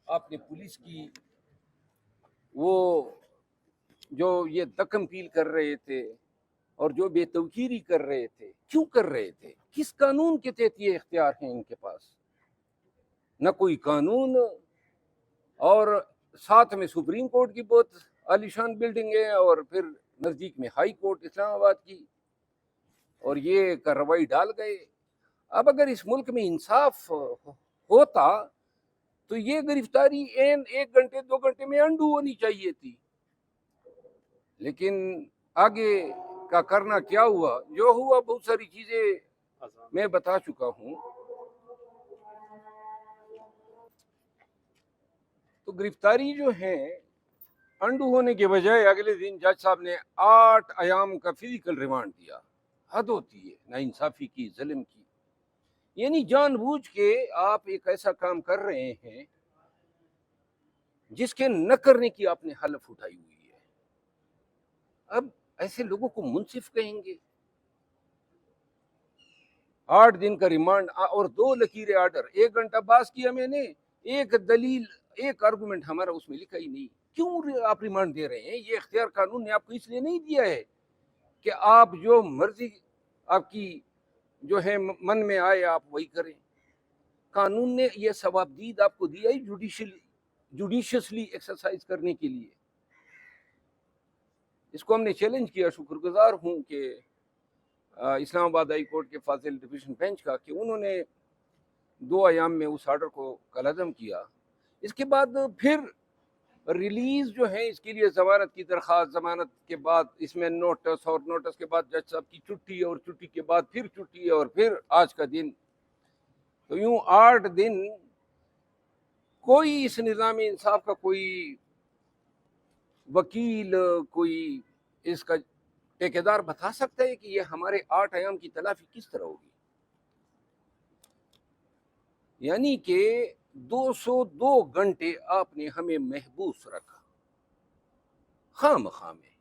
آپ نے پولیس کی وہ جو یہ دکمپیل کر رہے تھے اور جو بے توقیری کر رہے تھے، کیوں کر رہے تھے؟ کس قانون کے تحت یہ اختیار ہیں ان کے پاس؟ نہ کوئی قانون، اور ساتھ میں سپریم کورٹ کی بہت عالیشان بلڈنگ ہے، اور پھر نزدیک میں ہائی کورٹ اسلام آباد کی، اور یہ کارروائی ڈال گئے۔ اب اگر اس ملک میں انصاف ہوتا تو یہ گرفتاری این 1 گھنٹے 2 گھنٹے میں انڈو ہونی چاہیے تھی، لیکن آگے کا کرنا کیا ہوا؟ جو ہوا بہت ساری چیزیں میں بتا چکا ہوں۔ تو گرفتاری جو ہے انڈو ہونے کے بجائے اگلے دن جج صاحب نے 8 ایام کا فزیکل ریمانڈ دیا۔ حد ہوتی ہے ناانصافی کی، ظلم کی۔ یعنی جان بوجھ کے آپ ایک ایسا کام کر رہے ہیں جس کے نہ کرنے کی آپ نے حلف اٹھائی ہوئی ہے۔ اب ایسے لوگوں کو منصف کہیں گے؟ 8 دن کا ریمانڈ اور 2 لکیر آرڈر، 1 گھنٹہ باز کیا میں نے، ایک دلیل ایک آرگومنٹ ہمارا اس میں لکھا ہی نہیں۔ کیوں آپ ریمانڈ دے رہے ہیں؟ یہ اختیار قانون نے آپ کو اس لیے نہیں دیا ہے کہ آپ جو مرضی آپ کی جو ہے من میں آئے آپ وہی کریں۔ قانون نے یہ ثوابدید آپ کو دیا ہے جوڈیشیسلی ایکسرسائز کرنے کے لیے۔ اس کو ہم نے چیلنج کیا۔ شکر گزار ہوں کہ اسلام آباد ہائی کورٹ کے فاضل ڈویژن بینچ کا، کہ انہوں نے 2 ایام میں اس آرڈر کو کالعدم کیا۔ اس کے بعد پھر ریلیز جو ہے اس کے لیے ضمانت کی درخواست، ضمانت کے بعد اس میں نوٹس، اور نوٹس کے بعد جج صاحب کی چھٹی، اور چھٹی کے بعد پھر چھٹی، اور پھر آج کا دن۔ تو یوں 8 دن کوئی اس نظام انصاف کا کوئی وکیل، کوئی اس کا ٹھیکیدار بتا سکتا ہے کہ یہ ہمارے 8 ایام کی تلافی کس طرح ہوگی؟ یعنی کہ 202 گھنٹے آپ نے ہمیں محبوس رکھا خام خام میں۔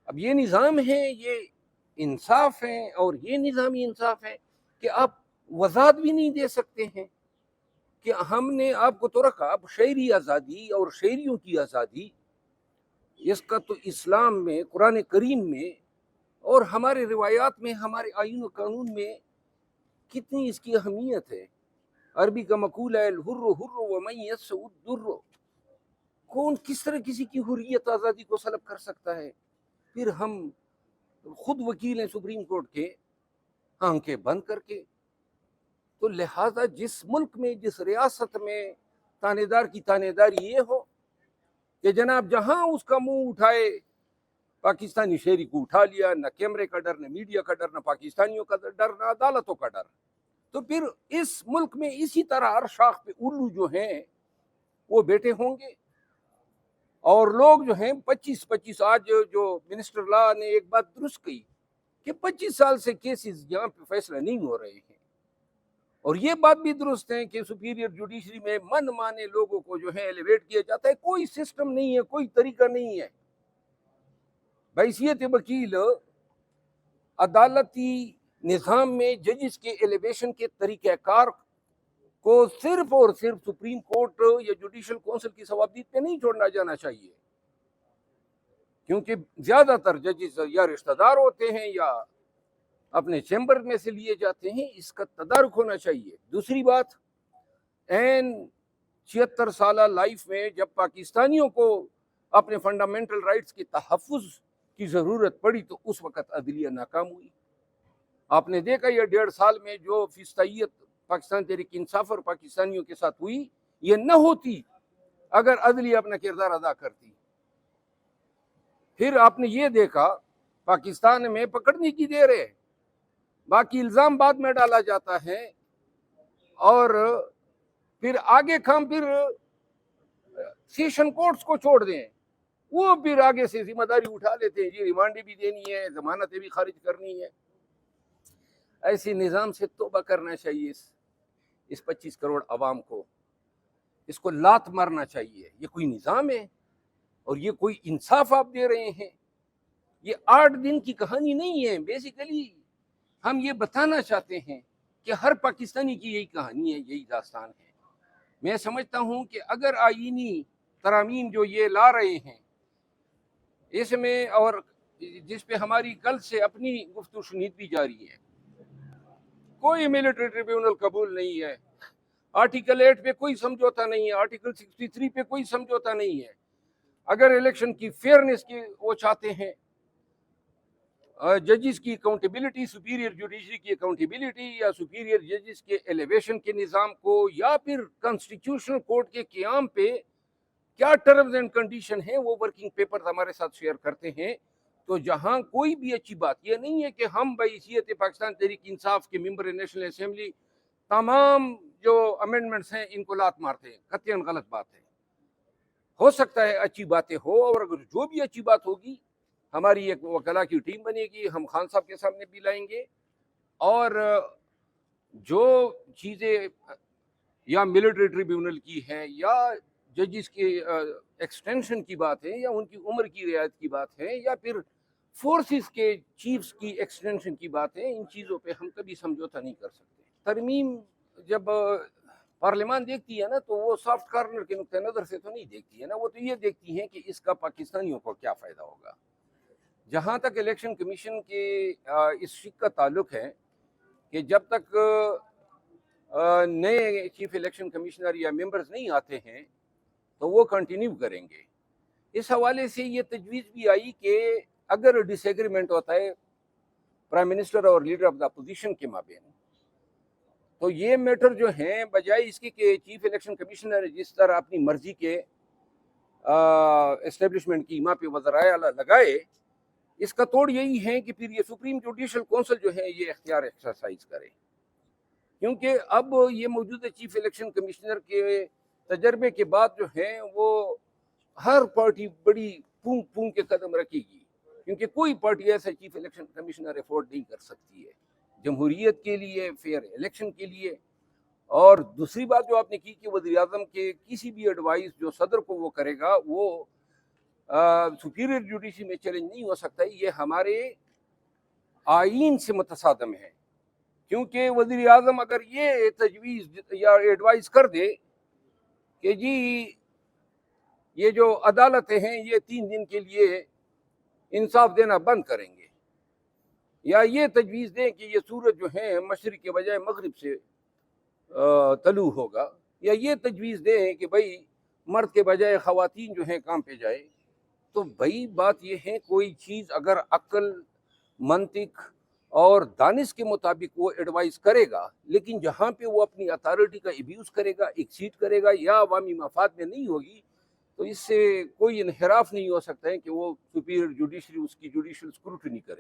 اب یہ نظام ہے، یہ انصاف ہے، اور یہ نظامی انصاف ہے کہ آپ وضاحت بھی نہیں دے سکتے ہیں کہ ہم نے آپ کو تو رکھا۔ اب شہری آزادی اور شہریوں کی آزادی، اس کا تو اسلام میں، قرآن کریم میں، اور ہمارے روایات میں، ہمارے آئین و قانون میں کتنی اس کی اہمیت ہے۔ عربی کا مقولہ ہے الحر حر ومن یسع الدر۔ کون کس طرح کسی کی حریت آزادی کو سلب کر سکتا ہے؟ پھر ہم خود وکیل ہیں سپریم کورٹ کے، آنکھیں بند کر کے۔ تو لہذا جس ملک میں، جس ریاست میں تانے دار کی تانے داری یہ ہو کہ جناب جہاں اس کا منہ اٹھائے پاکستانی شہری کو اٹھا لیا، نہ کیمرے کا ڈر، نہ میڈیا کا ڈر، نہ پاکستانیوں کا ڈر، نہ عدالتوں کا ڈر، تو پھر اس ملک میں اسی طرح ہر شاخ پہ الو جو ہیں وہ بیٹھے ہوں گے۔ اور لوگ جو ہیں 25 آج جو منسٹر لا نے ایک بات درست کہی کہ 25 سال سے کیسز یہاں پہ فیصلہ نہیں ہو رہے ہیں، اور یہ بات بھی درست ہے کہ سپیریئر جوڈیشری میں من مانے لوگوں کو جو ہے ایلیویٹ کیا جاتا ہے۔ کوئی سسٹم نہیں ہے، کوئی طریقہ نہیں ہے۔ بحیثیت وکیل عدالتی نظام میں ججز کے ایلیویشن کے طریقہ کار کو صرف اور صرف سپریم کورٹ یا جوڈیشل کونسل کی ثوابدید پہ نہیں چھوڑنا جانا چاہیے، کیونکہ زیادہ تر ججز یا رشتہ دار ہوتے ہیں یا اپنے چیمبر میں سے لیے جاتے ہیں۔ اس کا تدارک ہونا چاہیے۔ دوسری بات، 76 سالہ لائف میں جب پاکستانیوں کو اپنے فنڈامنٹل رائٹس کے تحفظ کی ضرورت پڑی تو اس وقت عدلیہ ناکام ہوئی۔ آپ نے دیکھا یہ 1.5 سال میں جو فیصدیت پاکستان تحریک انصاف اور پاکستانیوں کے ساتھ ہوئی، یہ نہ ہوتی اگر عدلیہ اپنا کردار ادا کرتی۔ پھر آپ نے یہ دیکھا پاکستان میں پکڑنے کی دیر ہے، باقی الزام بعد میں ڈالا جاتا ہے، اور پھر آگے کام پھر سیشن کورٹس کو چھوڑ دیں، وہ پھر آگے سے ذمہ داری اٹھا لیتے ہیں، جی ریمانڈیں بھی دینی ہے، ضمانتیں بھی خارج کرنی ہے۔ ایسے نظام سے توبہ کرنا چاہیے۔ اس 25 کروڑ عوام کو اس کو لات مارنا چاہیے۔ یہ کوئی نظام ہے اور یہ کوئی انصاف آپ دے رہے ہیں؟ یہ 8 دن کی کہانی نہیں ہے۔ بیسیکلی ہم یہ بتانا چاہتے ہیں کہ ہر پاکستانی کی یہی کہانی ہے، یہی داستان ہے۔ میں سمجھتا ہوں کہ اگر آئینی ترامیم جو یہ لا رہے ہیں اس میں، اور جس پہ ہماری کل سے اپنی گفت و شنید بھی جاری ہے، کوئی ملٹری ٹریبیونل قبول نہیں ہے، آرٹیکل 8 پہ کوئی سمجھوتا نہیں ہے، آرٹیکل 63 پہ کوئی سمجھوتا نہیں ہے۔ اگر الیکشن کی فیئرنس کی وہ چاہتے ہیں، ججز کی اکاؤنٹیبلٹی، سپیریئر جوڈیشری کی اکاؤنٹیبلٹی، یا سپیریئر ججز کے ایلیویشن کے نظام کو، یا پھر کانسٹیٹیوشنل کورٹ کے قیام پہ کیا ٹرمز اینڈ کنڈیشن ہیں، وہ ورکنگ پیپر ہمارے ساتھ شیئر کرتے ہیں۔ تو جہاں کوئی بھی اچھی بات یہ نہیں ہے کہ ہم بحیثیت پاکستان تحریک انصاف کے ممبر نیشنل اسمبلی تمام جو امینڈمنٹس ہیں ان کو لات مارتے ہیں، قطعاً غلط بات ہے۔ ہو سکتا ہے اچھی باتیں ہو، اور اگر جو بھی اچھی بات ہوگی ہماری ایک وکلا کی ٹیم بنے گی، ہم خان صاحب کے سامنے بھی لائیں گے، اور جو چیزیں یا ملٹری ٹریبیونل کی ہیں، یا ججز کے ایکسٹینشن کی بات ہے، یا ان کی عمر کی رعایت کی بات ہے، یا پھر فورسز کے چیفز کی ایکسٹینشن کی بات ہے، ان چیزوں پہ ہم کبھی سمجھوتا نہیں کر سکتے۔ ترمیم جب پارلیمان دیکھتی ہے نا، تو وہ سافٹ کارنر کے نقطہ نظر سے تو نہیں دیکھتی ہے نا، وہ تو یہ دیکھتی ہے کہ اس کا پاکستانیوں کو کیا فائدہ ہوگا۔ جہاں تک الیکشن کمیشن کے اس شک کا تعلق ہے کہ جب تک نئے چیف الیکشن کمشنر یا ممبرز نہیں آتے ہیں تو وہ کنٹینیو کریں گے۔ اس حوالے سے یہ تجویز بھی آئی کہ اگر ڈس ایگریمنٹ ہوتا ہے پرائم منسٹر اور لیڈر آف دا اپوزیشن کے مابین، تو یہ میٹر جو ہیں، بجائے اس کے کہ چیف الیکشن کمشنر جس طرح اپنی مرضی کے اسٹیبلشمنٹ کی ماں پہ وزرائے اعلیٰ لگائے، اس کا توڑ یہی ہے کہ پھر یہ سپریم جوڈیشل کونسل جو ہے یہ اختیار ایکسرسائز کرے، کیونکہ اب یہ موجودہ چیف الیکشن کمشنر کے تجربے کے بعد جو ہیں وہ ہر پارٹی بڑی پونک پونک کے قدم رکھے گی، کیونکہ کوئی پارٹی ایسا چیف الیکشن کمشنر افورڈ نہیں کر سکتی ہے جمہوریت کے لیے، فیئر الیکشن کے لیے۔ اور دوسری بات جو آپ نے کی کہ وزیر اعظم کے کسی بھی ایڈوائز جو صدر کو وہ کرے گا وہ سپیریئر جوڈیشری میں چیلنج نہیں ہو سکتا، یہ ہمارے آئین سے متصادم ہے، کیونکہ وزیر اعظم اگر یہ تجویز یا ایڈوائز کر دے کہ جی یہ جو عدالتیں ہیں یہ 3 دن کے لیے انصاف دینا بند کریں گے، یا یہ تجویز دیں کہ یہ سورج جو ہے مشرق کے بجائے مغرب سے طلوع ہوگا، یا یہ تجویز دیں کہ بھائی مرد کے بجائے خواتین جو ہیں کام پہ جائے، تو بھائی بات یہ ہے کوئی چیز اگر عقل، منطق اور دانش کے مطابق وہ ایڈوائز کرے گا، لیکن جہاں پہ وہ اپنی اتھارٹی کا ابیوز کرے گا، ایکسیڈ کرے گا، یا عوامی مفاد میں نہیں ہوگی، تو اس سے کوئی انحراف نہیں ہو سکتا ہے کہ وہ سپیریئر جوڈیشری اس کی جوڈیشل اسکروٹنی کرے۔